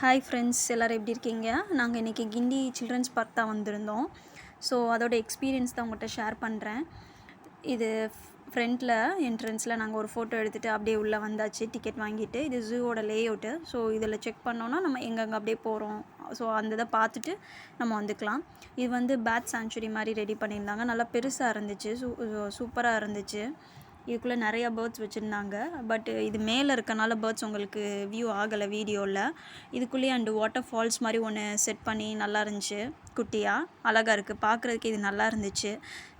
Hi friends, எல்லோரும் எப்படி இருக்கீங்க? நாங்கள் இன்றைக்கி கிண்டி சில்ட்ரன்ஸ் பார்க் தான் வந்திருந்தோம். ஸோ அதோட எக்ஸ்பீரியன்ஸ் தான் உங்கள்கிட்ட ஷேர் பண்ணுறேன். இது ஃப்ரண்ட்டில் என்ட்ரன்ஸில் நாங்கள் ஒரு ஃபோட்டோ எடுத்துகிட்டு அப்படியே உள்ளே வந்தாச்சு டிக்கெட் வாங்கிட்டு. இது ஜூவோட லேஅவுட்டு. ஸோ இதில் செக் பண்ணோன்னா நம்ம எங்கெங்கே அப்படியே போகிறோம். ஸோ அந்த இதை பார்த்துட்டு நம்ம வந்துக்கலாம். இது வந்து பேட் சாங்சுரி மாதிரி ரெடி பண்ணியிருந்தாங்க. நல்லா பெருசாக இருந்துச்சு. சூப்பராக இருந்துச்சு. இதுக்குள்ளே நிறையா பேர்ட்ஸ் வச்சுருந்தாங்க. பட் இது மேலே இருக்கனால பேர்ட்ஸ் உங்களுக்கு வியூ ஆகலை வீடியோவில். இதுக்குள்ளேயே அண்டு வாட்டர் ஃபால்ஸ் மாதிரி ஒன்று செட் பண்ணி நல்லா இருந்துச்சு. குட்டியாக அழகாக இருக்குது பார்க்குறதுக்கு. இது நல்லா இருந்துச்சு.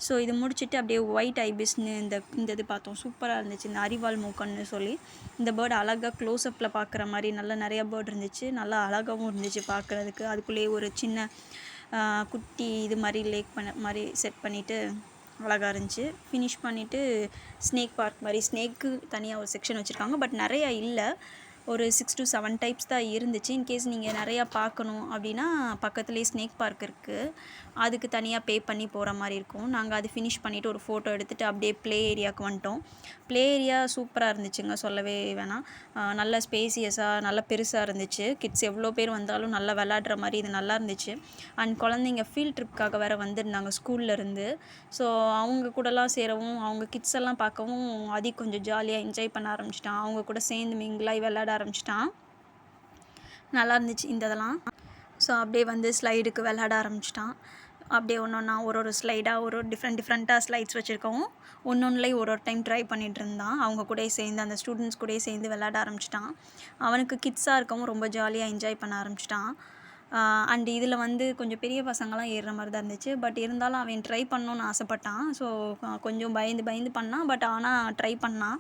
ஸோ இது முடிச்சுட்டு அப்படியே ஒயிட் ஐபிஸ்னு இந்த இது பார்த்தோம். சூப்பராக இருந்துச்சு. இந்த அரிவாள் மூக்கன்னு சொல்லி இந்த பேர்டு அழகாக க்ளோஸ்அப்பில் பார்க்குற மாதிரி நல்லா நிறையா பேர்டு இருந்துச்சு. நல்லா அழகாகவும் இருந்துச்சு பார்க்குறதுக்கு. அதுக்குள்ளேயே ஒரு சின்ன குட்டி இது மாதிரி லேக் மாதிரி செட் பண்ணிவிட்டு அழகாக இருந்துச்சு. ஃபினிஷ் பண்ணிவிட்டு ஸ்னேக் பார்க் மாதிரி ஸ்னேக்கு தனியாக ஒரு செக்ஷன் வச்சுருக்காங்க. பட் நிறையா இல்லை, ஒரு 6 to 7 டைப்ஸ் தான் இருந்துச்சு. இன்கேஸ் நீங்கள் நிறையா பார்க்கணும் அப்படின்னா பக்கத்துலேயே ஸ்னேக் பார்க் இருக்குது. அதுக்கு தனியாக பே பண்ணி போகிற மாதிரி இருக்கும். நாங்கள் அது ஃபினிஷ் பண்ணிவிட்டு ஒரு ஃபோட்டோ எடுத்துகிட்டு அப்படியே ப்ளே ஏரியாவுக்கு வந்துட்டோம். ப்ளே ஏரியா சூப்பராக இருந்துச்சுங்க, சொல்லவே வேணாம். நல்ல ஸ்பேசியஸாக நல்ல பெருசாக இருந்துச்சு. கிட்ஸ் எவ்வளோ பேர் வந்தாலும் நல்லா விளாட்ற மாதிரி இது நல்லா இருந்துச்சு. அண்ட் குழந்தைங்க ஃபீல்ட் ட்ரிப்காக வேறு வந்திருந்தாங்க ஸ்கூல்லேருந்து. ஸோ அவங்க கூடலாம் சேரவும் அவங்க கிட்ஸ் எல்லாம் பார்க்கவும் கொஞ்சம் ஜாலியாக என்ஜாய் பண்ண ஆரம்பிச்சிட்டான். அவங்க கூட சேர்ந்து மிங்கிளாகி விளாட ஆரம்பிச்சிட்டான். நல்லா இருந்துச்சு இந்த இதெல்லாம். ஸோ அப்படியே வந்து ஸ்லைடுக்கு விளாட ஆரம்பிச்சிட்டான். அப்படியே ஒன்று ஒரு ஸ்லைடாக ஒரு டிஃப்ரெண்ட்டாக ஸ்லைட்ஸ் வச்சுருக்கவும் ஒன்றுலேயும் ஒரு டைம் ட்ரை பண்ணிகிட்டு இருந்தான். அவங்க கூட சேர்ந்து அந்த ஸ்டூடெண்ட்ஸ் கூட சேர்ந்து விளாட ஆரம்பிச்சிட்டான். அவனுக்கு கிட்ஸாக இருக்கவும் ரொம்ப ஜாலியாக என்ஜாய் பண்ண ஆரம்பிச்சிட்டான். அண்ட் இதில் வந்து கொஞ்சம் பெரிய பசங்களாம் ஏறுற மாதிரி தான் இருந்துச்சு. பட் இருந்தாலும் அவன் ட்ரை பண்ணணுன்னு ஆசைப்பட்டான். ஸோ கொஞ்சம் பயந்து பண்ணான். பட் ஆனால் ட்ரை பண்ணான்.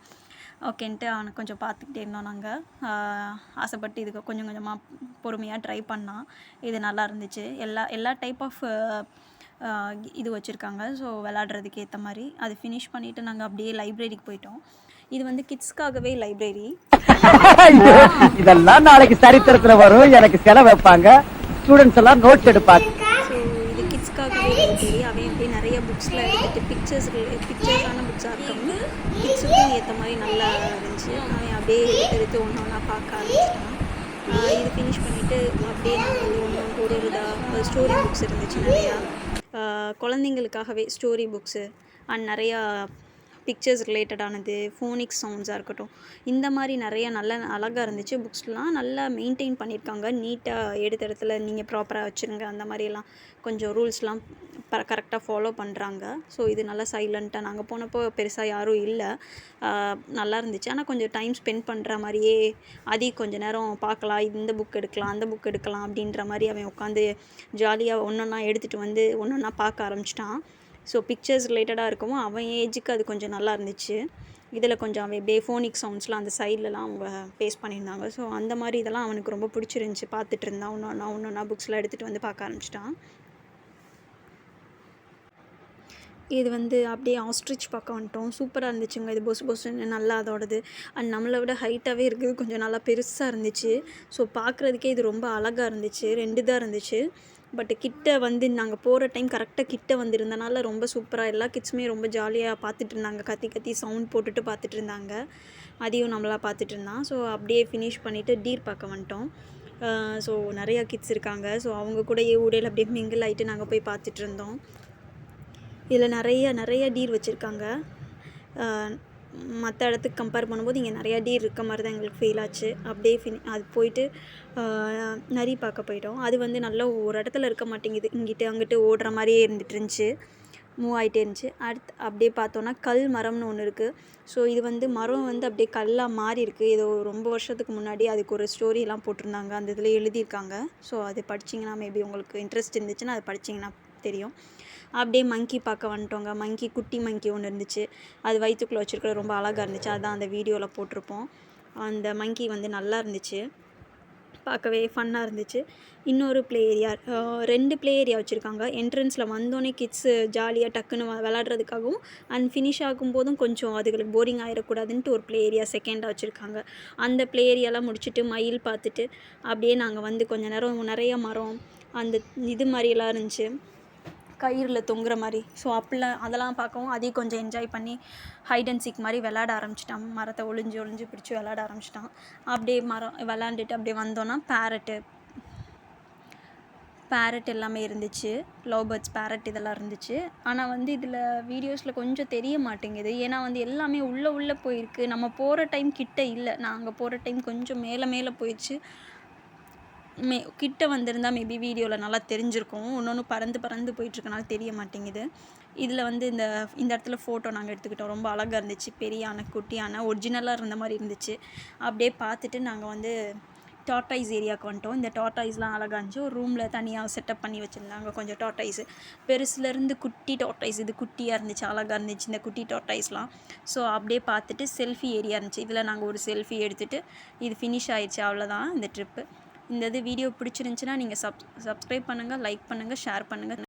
ஓகேன்ட்டு அவனை கொஞ்சம் பார்த்துக்கிட்டே இருந்தோம் நாங்கள். ஆசைப்பட்டு இதுக்கு கொஞ்சம் கொஞ்சமாக பொறுமையாக ட்ரை பண்ணான். இது நல்லா இருந்துச்சு. எல்லா டைப் ஆஃப் இது வச்சுருக்காங்க. ஸோ விளாட்றதுக்கு ஏற்ற மாதிரி அது ஃபினிஷ் பண்ணிவிட்டு நாங்கள் அப்படியே லைப்ரரிக்கு போயிட்டோம். இது வந்து கிட்ஸ்க்காகவே லைப்ரரி. இதெல்லாம் நாளைக்கு சரித்திரத்தில் வரும். எனக்கு செலவு வைப்பாங்க, ஸ்டூடெண்ட்ஸ் எல்லாம் நோட்ஸ் எடுப்பாங்க. ஸோ இது கிட்ஸ்க்காகவே லைப்ரரி. அவன் அப்படியே நிறைய புக்ஸில் எடுத்துகிட்டு பிக்சர்ஸான புக்ஸாக இருக்கவும் கிட்ஸுக்கும் ஏற்ற மாதிரி நல்லா இருந்துச்சு. அவன் அப்படியே எடுத்து ஒன்று ஒன்றா பார்க்க ஆரம்பிச்சிட்டான். இது ஃபினிஷ் பண்ணிவிட்டு அப்படியே நாங்கள் ஒரு ஸ்டோரி புக்ஸ் இருந்துச்சு நிறையா. குழந்தைங்களுக்காகவே ஸ்டோரி புக்ஸு அண்ட் நிறையா பிக்சர்ஸ் ரிலேட்டடானது, ஃபோனிக்ஸ் சவுண்ட்ஸாக இருக்கட்டும், இந்த மாதிரி நிறையா நல்ல அழகாக இருந்துச்சு. புக்ஸ்லாம் நல்லா மெயின்டைன் பண்ணியிருக்காங்க. நீட்டாக எடுத்த இடத்துல நீங்கள் ப்ராப்பராக வச்சுருங்க, அந்த மாதிரியெல்லாம் கொஞ்சம் ரூல்ஸ்லாம் கரெக்டாக ஃபாலோ பண்ணுறாங்க. ஸோ இது நல்லா சைலண்ட்டாக நாங்கள் போனப்போ பெருசாக யாரும் இல்லை. நல்லா இருந்துச்சு. ஆனால் கொஞ்சம் டைம் ஸ்பெண்ட் பண்ணுற மாதிரியே கொஞ்சம் நேரம் பார்க்கலாம், இந்த புக் எடுக்கலாம் அந்த புக் எடுக்கலாம் அப்படின்ற மாதிரி அவன் உட்காந்து ஜாலியாக ஒன்றா எடுத்துகிட்டு வந்து ஒன்றா பார்க்க ஆரம்பிச்சிட்டான். ஸோ பிக்சர்ஸ் ரிலேட்டடாக இருக்கவும் அவன் ஏஜுக்கு அது கொஞ்சம் நல்லா இருந்துச்சு. இதில் கொஞ்சம் அவன் அப்படியே ஃபோனிக் சவுண்ட்ஸ்லாம் அந்த சைட்லலாம் அவங்க பேஸ் பண்ணியிருந்தாங்க. ஸோ அந்த மாதிரி இதெல்லாம் அவனுக்கு ரொம்ப பிடிச்சிருந்துச்சி. பார்த்துட்டு இருந்தான். ஒன்றா புக்ஸ்லாம் எடுத்துகிட்டு வந்து பார்க்க ஆரம்பிச்சிட்டான். இது வந்து அப்படியே ஆஸ்ட்ரிச் பார்க்க வந்துட்டோம். சூப்பராக இருந்துச்சுங்க. இது பொஸ்ன்னு நல்லா அதோடது. அண்ட் நம்மளை விட ஹைட்டாகவே இருக்குது. கொஞ்சம் நல்லா பெருசாக இருந்துச்சு. ஸோ பார்க்குறதுக்கே இது ரொம்ப அழகாக இருந்துச்சு. 2 தான் இருந்துச்சு. பட் கிட்ட வந்து நாங்கள் போகிற டைம் கரெக்டாக கிட்ட வந்திருந்தனால ரொம்ப சூப்பராக எல்லா கிட்ஸுமே ரொம்ப ஜாலியாக பார்த்துட்டு இருந்தாங்க. கத்தி சவுண்ட் போட்டுட்டு பார்த்துட்டு இருந்தாங்க. அதையும் நம்மளாக பார்த்துட்டு இருந்தான். ஸோ அப்படியே ஃபினிஷ் பண்ணிவிட்டு டீர் பார்க்க வந்துட்டோம். ஸோ நிறையா கிட்ஸ் இருக்காங்க. ஸோ அவங்க கூட ஊடையில் அப்படியே மிங்கிள் ஆகிட்டு நாங்கள் போய் பார்த்துட்டு இருந்தோம். இதில் நிறைய டீர் வச்சுருக்காங்க. மற்ற இடத்துக்கு கம்பேர் பண்ணும்போது இங்கே நிறையா டீர் இருக்க மாதிரி தான் எங்களுக்கு ஃபீல் ஆச்சு. அப்படியே அது போயிட்டு நரி பார்க்க போயிட்டோம். அது வந்து நல்லா ஒரு இடத்துல இருக்க மாட்டேங்குது. இங்கிட்டு அங்கிட்டு ஓடுற மாதிரியே இருந்துட்டு மூவ் ஆகிட்டே இருந்துச்சு. அடுத்து அப்படியே பார்த்தோன்னா கல் மரம்னு ஒன்று இருக்குது. ஸோ இது வந்து மரம் வந்து அப்படியே கல்லாக மாறி இருக்குது. ஏதோ ரொம்ப வருஷத்துக்கு முன்னாடி அதுக்கு ஒரு ஸ்டோரிலாம் போட்டிருந்தாங்க. அந்த இதில் எழுதியிருக்காங்க. ஸோ அது படிச்சிங்கன்னா மேபி உங்களுக்கு இன்ட்ரெஸ்ட் இருந்துச்சுன்னா அது படிச்சிங்கன்னா தெரியும். அப்படியே மங்கி பார்க்க வந்துட்டோங்க. குட்டி மங்கி ஒன்று இருந்துச்சு. அது வயிற்றுக்குள்ளே வச்சுருக்கிறது ரொம்ப அழகாக இருந்துச்சு. அதுதான் அந்த வீடியோவில் போட்டிருப்போம். அந்த மங்கி வந்து நல்லா இருந்துச்சு, பார்க்கவே ஃபன்னாக இருந்துச்சு. இன்னொரு ப்ளே ஏரியா, 2 ப்ளே ஏரியா வச்சுருக்காங்க. என்ட்ரன்ஸில் வந்தோடனே கிட்ஸு ஜாலியாக டக்குன்னு விளாட்றதுக்காகவும் அண்ட் ஃபினிஷ் ஆகும்போதும் கொஞ்சம் அதுகளுக்கு போரிங் ஆகிடக்கூடாதுன்ட்டு ஒரு ப்ளே ஏரியா செகண்டாக வச்சுருக்காங்க. அந்த ப்ளே ஏரியாலாம் முடிச்சுட்டு மயில் பார்த்துட்டு அப்படியே நாங்கள் வந்து கொஞ்சம் நேரம் நிறைய மரம் அந்த இது மாதிரியெல்லாம் இருந்துச்சு. கயிறில் தொங்குற மாதிரி. ஸோ அப்படிலாம் அதெல்லாம் பார்க்கவும் அதையும் கொஞ்சம் என்ஜாய் பண்ணி ஹைட் அண்ட் சீக் மாதிரி விளாட ஆரம்பிச்சிட்டான். மரத்தை ஒளிஞ்சு பிடிச்சி விளாட ஆரம்பிச்சிட்டான். அப்படியே விளாண்டுட்டு அப்படியே வந்தோன்னா பேரட் எல்லாமே இருந்துச்சு. லவ் பேர்ட்ஸ், பேரட் இதெல்லாம் இருந்துச்சு. ஆனால் வந்து இதில் வீடியோஸில் கொஞ்சம் தெரிய மாட்டேங்குது. ஏன்னா வந்து எல்லாமே உள்ளே போயிருக்கு. நம்ம போகிற டைம் கிட்ட இல்லை. நாங்கள் போகிற டைம் கொஞ்சம் மேலே போயிடுச்சு. கிட்ட வந்திருந்தால் மேபி வீடியோவில் நல்லா தெரிஞ்சிருக்கும். இன்னொன்று பறந்து போயிட்டுருக்கனால தெரிய மாட்டேங்குது. இதில் வந்து இந்த இடத்துல ஃபோட்டோ நாங்கள் எடுத்துக்கிட்டோம். ரொம்ப அழகாக இருந்துச்சு. பெரிய யானை, குட்டி யானை, ஒரிஜினலாக இருந்த மாதிரி இருந்துச்சு. அப்படியே பார்த்துட்டு நாங்கள் வந்து டார்டாய்ஸ் ஏரியாவுக்கு வந்துட்டோம். இந்த டார்டாய்ஸ்லாம் அழகாக இருந்துச்சு. ஒரு ரூமில் தனியாக செட்டப் பண்ணி வச்சுருந்தாங்க கொஞ்சம் டார்டாய்ஸு. பெருசுலேருந்து குட்டி டார்டாய்ஸ், இது குட்டியாக இருந்துச்சு, அழகாக இருந்துச்சு இந்த குட்டி டார்டாய்ஸ்லாம். ஸோ அப்படியே பார்த்துட்டு செல்ஃபி ஏரியா இருந்துச்சு. இதில் நாங்கள் ஒரு செல்ஃபி எடுத்துகிட்டு இது ஃபினிஷ் ஆயிடுச்சு. அவ்வளோதான் இந்த ட்ரிப்பு. இந்த வீடியோ பிடிச்சிருந்துச்சின்னா நீங்கள் சப்ஸ்கிரைப் பண்ணுங்கள், லைக் பண்ணுங்கள், ஷேர் பண்ணுங்கள்.